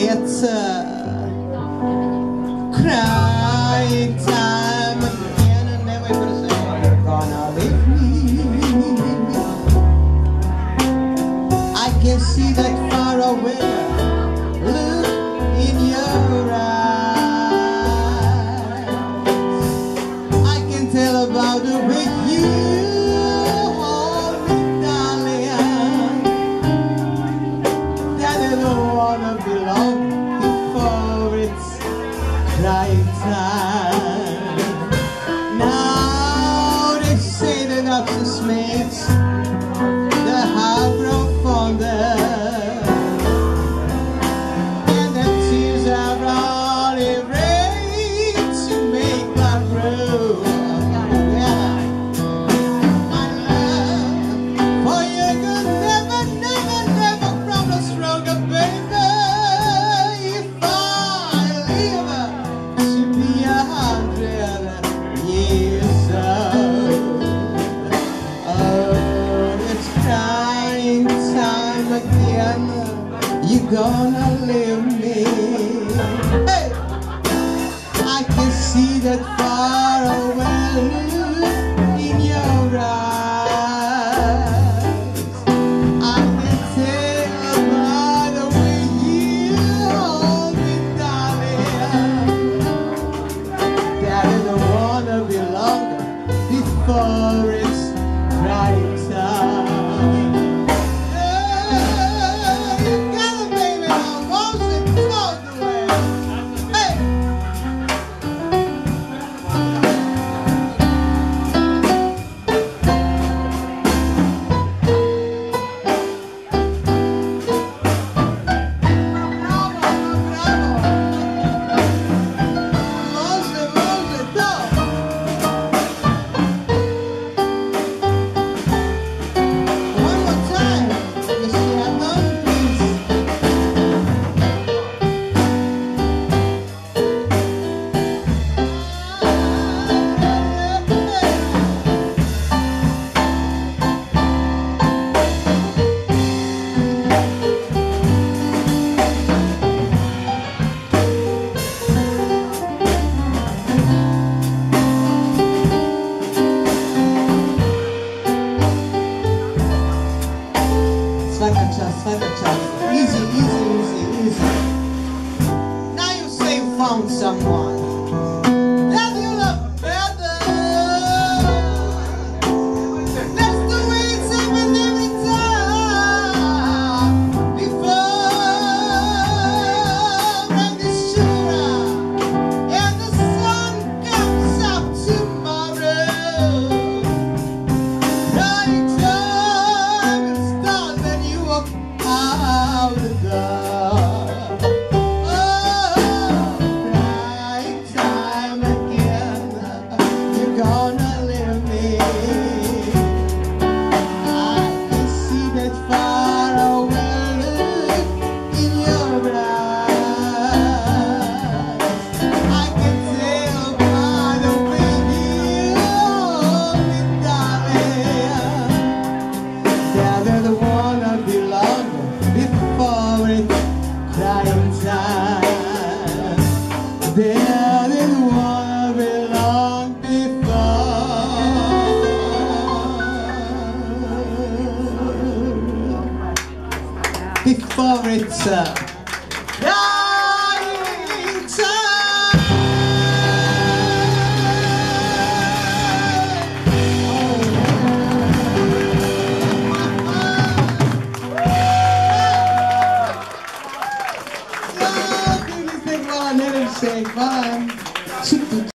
It's a crying time again, and everybody's saying you're gonna leave me. I can see that far away look in your eyes. I can tell about the way you hold me, darling, that I don't wanna belong before it's crying time. Now they say that absence makes the heart grow fonder, and that tears are only rain to make love grow. Yeah. My love for you could never, never, never from the stronger, baby. If I live to be 100 years old, oh, it's crying time again. You're gonna leave me. Hey, I can see that far away in your eyes. I can tell by the way you hold me, darling, that I don't wanna be longer before it's crying time. You got it, baby, now most it flows away. Hey! Easy, easy, easy, easy. Now you say you found someone that you love better. That's the way it's happened every time. Before rain is sure and the sun comes up tomorrow. Right time it's done when you walk out the door. Oh, crying time again. You're gonna leave me. I can see that far away look in your eyes. I can tell by the way you hold me, darling, that I don't wanna be longer before it's crying time. That I don't wanna be long before it's crying time. Say fun.